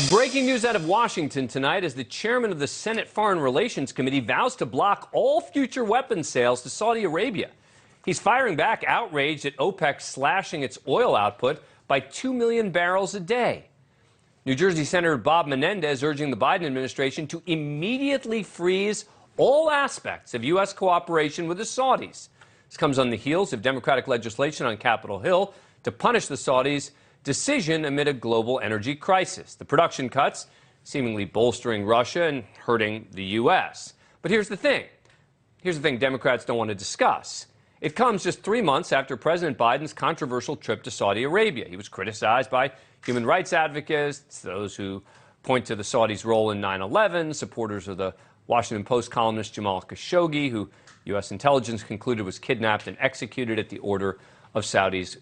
Breaking news out of Washington tonight as the chairman of the Senate Foreign Relations Committee vows to block all future weapons sales to Saudi Arabia. He's firing back, outraged at OPEC slashing its oil output by 2 million barrels a day. New Jersey Senator Bob Menendez urging the Biden administration to immediately freeze all aspects of U.S. cooperation with the Saudis. This comes on the heels of Democratic legislation on Capitol Hill to punish the Saudis' decision amid a global energy crisis. The production cuts seemingly bolstering Russia and hurting the U.S. But here's the thing. Democrats don't want to discuss. It comes just 3 months after President Biden's controversial trip to Saudi Arabia. He was criticized by human rights advocates, those who point to the Saudis' role in 9/11, supporters of the Washington Post columnist Jamal Khashoggi, who U.S. intelligence concluded was kidnapped and executed at the order of Saudi's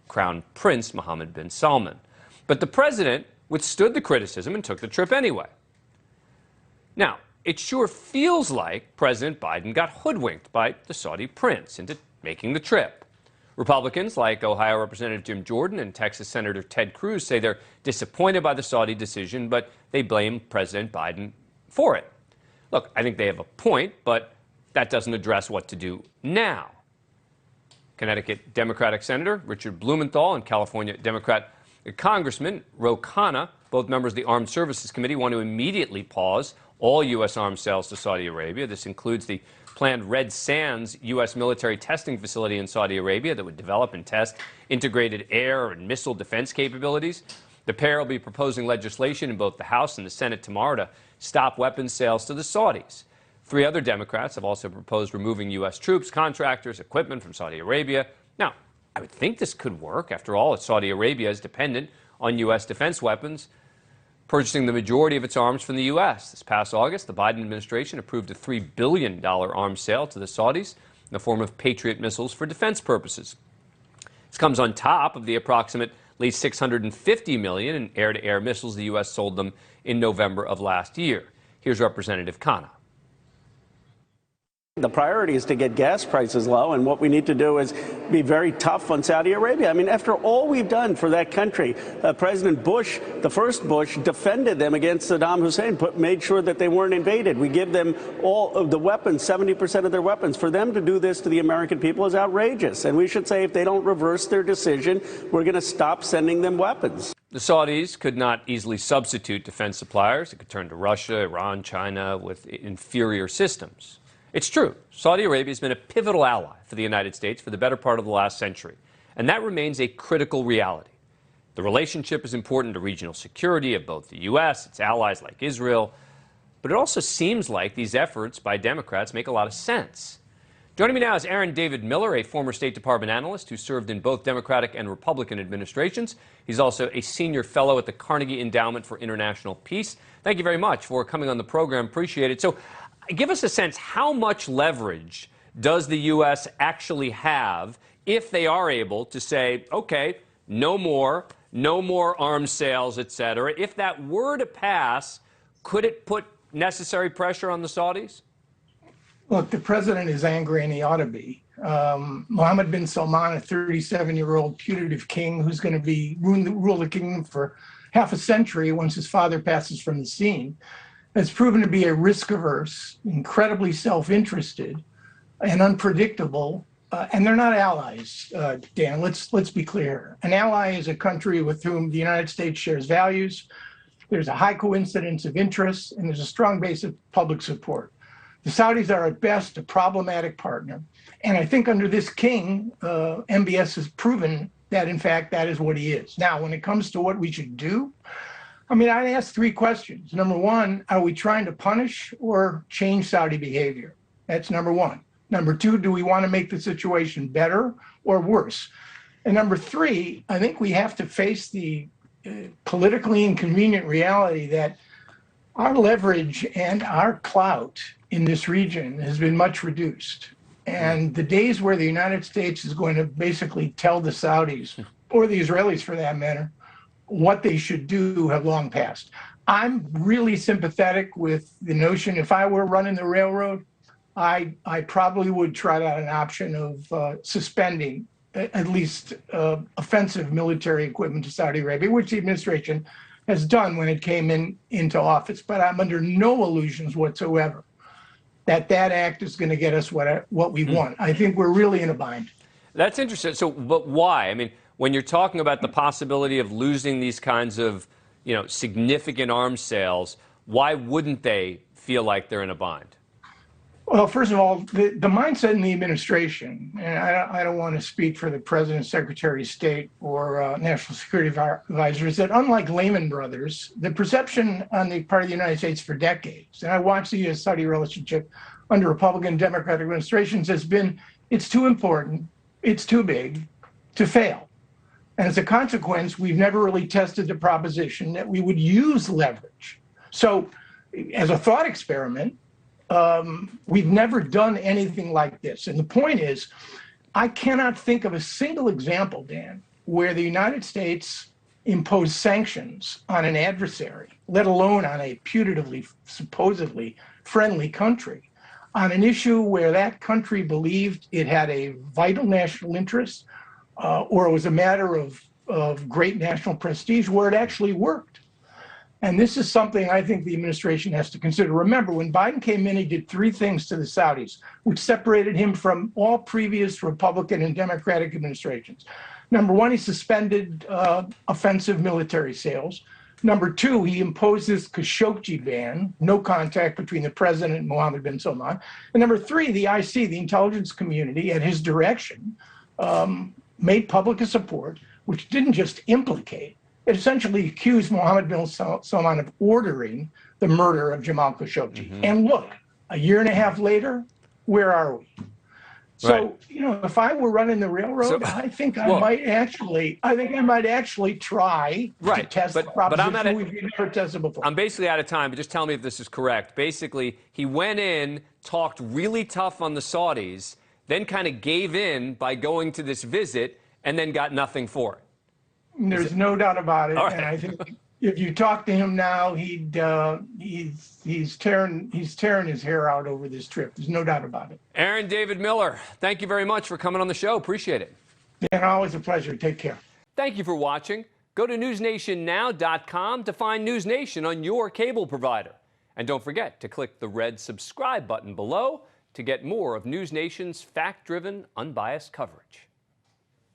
Crown Prince Mohammed bin Salman. But the president withstood the criticism and took the trip anyway. Now, it sure feels like President Biden got hoodwinked by the Saudi prince into making the trip. Republicans like Ohio Representative Jim Jordan and Texas Senator Ted Cruz say they're disappointed by the Saudi decision, but they blame President Biden for it. Look, I think they have a point, but that doesn't address what to do now. Connecticut Democratic Senator Richard Blumenthal and California Democrat Congressman Ro Khanna, both members of the Armed Services Committee, want to immediately pause all U.S. arms sales to Saudi Arabia. This includes the planned Red Sands U.S. military testing facility in Saudi Arabia that would develop and test integrated air and missile defense capabilities. The pair will be proposing legislation in both the House and the Senate tomorrow to stop weapons sales to the Saudis. 3 other Democrats have also proposed removing U.S. troops, contractors, equipment from Saudi Arabia. Now, I would think this could work. After all, Saudi Arabia is dependent on U.S. defense weapons, purchasing the majority of its arms from the U.S. This past August, the Biden administration approved a $3 billion arms sale to the Saudis in the form of Patriot missiles for defense purposes. This comes on top of the approximately $650 million in air-to-air missiles the U.S. sold them in November of last year. Here's Representative Khanna. The priority is to get gas prices low, and what we need to do is be very tough on Saudi Arabia. I mean, after all we've done for that country, President Bush, the first Bush, defended them against Saddam Hussein, made sure that they weren't invaded. We give them all of the weapons, 70% of their weapons. For them to do this to the American people is outrageous, and we should say if they don't reverse their decision, we're going to stop sending them weapons. The Saudis could not easily substitute defense suppliers. They could turn to Russia, Iran, China with inferior systems. It's true. Saudi Arabia has been a pivotal ally for the United States for the better part of the last century, and that remains a critical reality. The relationship is important to regional security of both the U.S., its allies like Israel, but it also seems like these efforts by Democrats make a lot of sense. Joining me now is Aaron David Miller, a former State Department analyst who served in both Democratic and Republican administrations. He's also a senior fellow at the Carnegie Endowment for International Peace. Thank you very much for coming on the program. Appreciate it. So, give us a sense, how much leverage does the U.S. actually have if they are able to say, okay, no more arms sales, et cetera? If that were to pass, could it put necessary pressure on the Saudis? Look, the president is angry, and he ought to be. Mohammed bin Salman, a 37-year-old putative king who's going to be rule the kingdom for half a century once his father passes from the scene, has proven to be a risk-averse, incredibly self-interested, and unpredictable. And they're not allies, Dan. Let's be clear. An ally is a country with whom the United States shares values. There's a high coincidence of interests, and there's a strong base of public support. The Saudis are at best a problematic partner. And I think under this king, MBS has proven that, in fact, that is what he is. Now, when it comes to what we should do, I mean, I'd ask 3 questions. Number 1, are we trying to punish or change Saudi behavior? That's number 1. Number 2, do we want to make the situation better or worse? And number 3, I think we have to face the politically inconvenient reality that our leverage and our clout in this region has been much reduced. And the days where the United States is going to basically tell the Saudis, or the Israelis for that matter, what they should do have long passed. I'm really sympathetic with the notion, if I were running the railroad, I probably would try out an option of suspending at least offensive military equipment to Saudi Arabia, which the administration has done when it came into office. But I'm under no illusions whatsoever that that act is going to get us what we want. I think we're really in a bind. That's interesting. So, but why? I mean, when you're talking about the possibility of losing these kinds of, significant arms sales, why wouldn't they feel like they're in a bind? Well, first of all, the mindset in the administration, and I don't want to speak for the president, secretary of state, or national security advisor, is that unlike Lehman Brothers, the perception on the part of the United States for decades, and I watched the U.S.-Saudi relationship under Republican and Democratic administrations, has been it's too important, it's too big to fail. And as a consequence, we've never really tested the proposition that we would use leverage. So as a thought experiment, we've never done anything like this. And the point is, I cannot think of a single example, Dan, where the United States imposed sanctions on an adversary, let alone on a putatively, supposedly friendly country, on an issue where that country believed it had a vital national interest, or it was a matter of great national prestige, where it actually worked. And this is something I think the administration has to consider. Remember, when Biden came in, he did three things to the Saudis, which separated him from all previous Republican and Democratic administrations. Number one, he suspended offensive military sales. Number two, he imposed this Khashoggi ban, no contact between the president and Mohammed bin Salman. And number three, the IC, the intelligence community, at his direction, made public a support, which didn't just implicate, it essentially accused Mohammed bin Salman of ordering the murder of Jamal Khashoggi. And look, a year and a half later, where are we? So, if I were running the railroad, I think I might actually try to test the proposition we've never tested before. I'm basically out of time, but just tell me if this is correct. Basically, he went in, talked really tough on the Saudis, then kind of gave in by going to this visit, and then got nothing for it. There's no doubt about it, Right. and I think if you talk to him now, he's tearing his hair out over this trip. There's no doubt about it. Aaron David Miller, thank you very much for coming on the show. Appreciate it. And always a pleasure. Take care. Thank you for watching. Go to newsnationnow.com to find NewsNation on your cable provider. And don't forget to click the red subscribe button below to get more of NewsNation's fact-driven, unbiased coverage.